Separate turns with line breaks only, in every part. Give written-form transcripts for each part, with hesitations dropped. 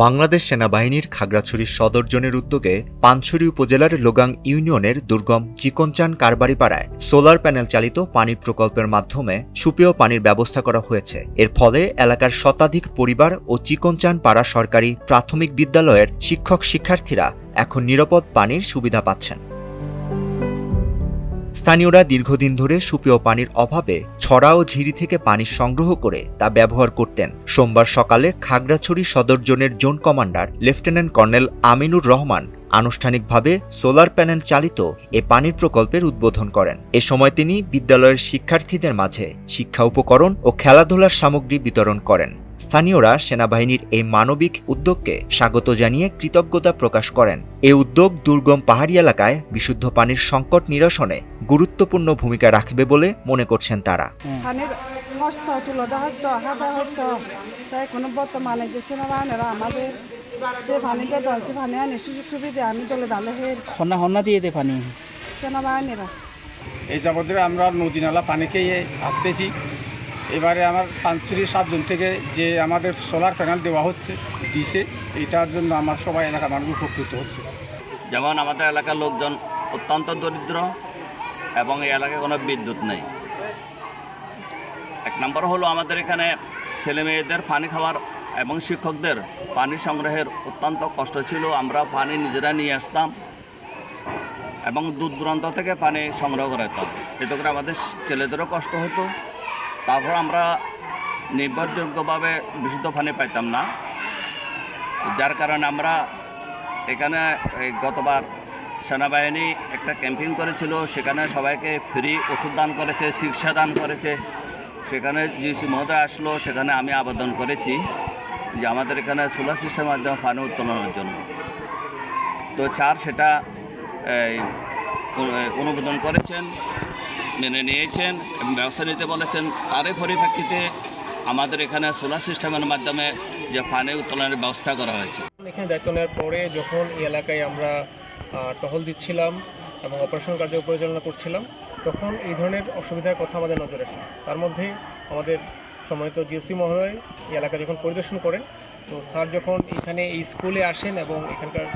বাংলাদেশ সেনাবাহিনীর খাগড়াছড়ি সদর জোনের উদ্যোগে পানছড়ি উপজেলার লোগাং ইউনিয়নের দুর্গম চিকনচান কারবারিপাড়ায় সোলার প্যানেল চালিত পানির প্রকল্পের মাধ্যমে সুপেয় পানির ব্যবস্থা করা হয়েছে। এর ফলে এলাকার শতাধিক পরিবার ও চিকনচান পাড়া সরকারি প্রাথমিক বিদ্যালয়ের শিক্ষক-শিক্ষার্থীরা এখন নিরাপদ পানির সুবিধা পাচ্ছেন। স্থানীয়রা দীর্ঘদিন ধরে সুপেয় পানির অভাবে ছড়া ও ঝিরি থেকে পানি সংগ্রহ করে তা ব্যবহার করতেন। সোমবার সকালে খাগড়াছড়ি সদর জোনের zone commander lieutenant colonel Aminur Rahman আনুষ্ঠানিকভাবে সোলার প্যানেল চালিত এ পানির প্রকল্পের উদ্বোধন করেন। এ সময় তিনি বিদ্যালয়ের শিক্ষার্থীদের মাঝে শিক্ষা উপকরণ ও খেলাধুলার সামগ্রী বিতরণ করেন। স্থানীয়রা সেনাবাহিনীর এই মানবিক উদ্যোগকে স্বাগত জানিয়ে কৃতজ্ঞতা প্রকাশ করেন। এ উদ্যোগ দুর্গম পাহাড়ি এলাকায় বিশুদ্ধ পানির সংকট নিরসনে গুরুত্বপূর্ণ ভূমিকা রাখবে বলে মনে করছেন তারা।
পানির কষ্ট তুলতে হতো, হাতে হতো, তাই কোনো বর্তমানে যে সেনাবাহিনীরা আমাদের যে পানিটা দলছে পানি আনে সুযোগ সুবিধা আমি দলে দালে হের
হন্না দিয়ে দে পানি
সেনাবাহিনীরা
এই যাবতীয় আমরা নদী নালা পানি খেয়ে আসতেছি। এবারে আমার পানছড়ি সাবজোন থেকে যে আমাদের সোলার প্যানেল দেওয়া হচ্ছে দিছে, এটার জন্য আমার সবাই এলাকার মানুষ উপকৃত হচ্ছে।
যেমন আমাদের এলাকার লোকজন অত্যন্ত দরিদ্র এবং এই এলাকায় কোনো বিদ্যুৎ নেই। এক নম্বর হলো আমাদের এখানে ছেলে মেয়েদের পানি খাওয়ার এবং শিক্ষকদের পানি সংগ্রহের অত্যন্ত কষ্ট ছিল। আমরা পানি নিজেরা নিয়ে আসতাম এবং দূর দূরান্ত থেকে পানি সংগ্রহ করতাম। এতে করে আমাদের ছেলেদেরও কষ্ট হতো। তারপর আমরা নির্ভরযোগ্যভাবে বিশুদ্ধ পানি পাইতাম না, যার কারণে আমরা এখানে গতবার সেনাবাহিনী একটা ক্যাম্পিং করেছিল, সেখানে সবাইকে ফ্রি ওষুধ দান করেছে, চিকিৎসা দান করেছে। সেখানে জিসি মহোদয় আসলো, সেখানে আমি আবেদন করেছি যে আমাদের এখানে সোলার সিস্টেমের মাধ্যমে পানি উত্তোলনের জন্য। তো স্যার সেটা অনুমোদন করেছেন, মেনে নিয়েছেন এবং ব্যবস্থা নিতে বলেছেন। তারই পরিপ্রেক্ষিতে আমাদের এখানে সোলার সিস্টেমের মাধ্যমে যে পানি উত্তোলনের ব্যবস্থা করা হয়েছে।
এখানে দায়িত্ব নেওয়ার পরে যখন এই এলাকায় আমরা টহল দিচ্ছিলাম এবং অপারেশন কার্য পরিচালনা করছিলাম, তখন এই ধরনের অসুবিধার কথা আমাদের নজরে আসে। তার মধ্যে আমাদের সম্মানিত জিওসি মহোদয় এই এলাকা যখন পরিদর্শন করেন, তো স্যার যখন এখানে এই স্কুলে আসেন এবং এখানকার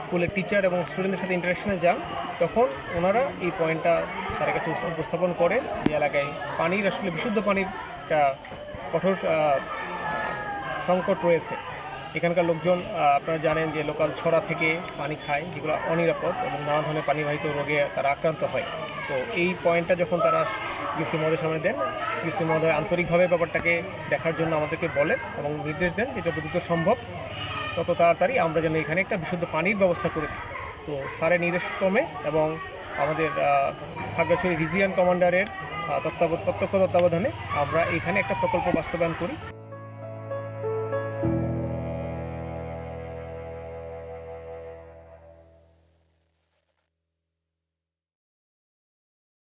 স্কুলের টিচার এবং স্টুডেন্টের সাথে ইন্টারাকশনে যান, তখন ওনারা এই পয়েন্টটা স্যারের কাছে উপস্থাপন করেন যে এলাকায় পানির আসলে বিশুদ্ধ পানির একটা কঠোর সংকট রয়েছে। এখানকার লোকজন আপনারা জানেন যে লোকাল ছড়া থেকে পানি খায়, যেগুলো অনিরাপদ এবং নানা ধরনের পানিবাহিত রোগে তারা আক্রান্ত হয়। তো এই পয়েন্টটা যখন তারা ডিসি মহোদয়ের সামনে দেন, ডিসি মহোদয় আন্তরিকভাবে ব্যাপারটাকে দেখার জন্য আমাদেরকে বলেন এবং নির্দেশ দেন যে যত দ্রুত সম্ভব তত তাড়াতাড়ি আমরা যেন এখানে একটা বিশুদ্ধ পানির ব্যবস্থা করে দিই। তো স্যারের নির্দেশক্রমে এবং আমাদের খাগড়াছড়ি রিজিয়ন কমান্ডারের প্রত্যক্ষ তত্ত্বাবধানে আমরা এখানে একটা প্রকল্প বাস্তবায়ন করি।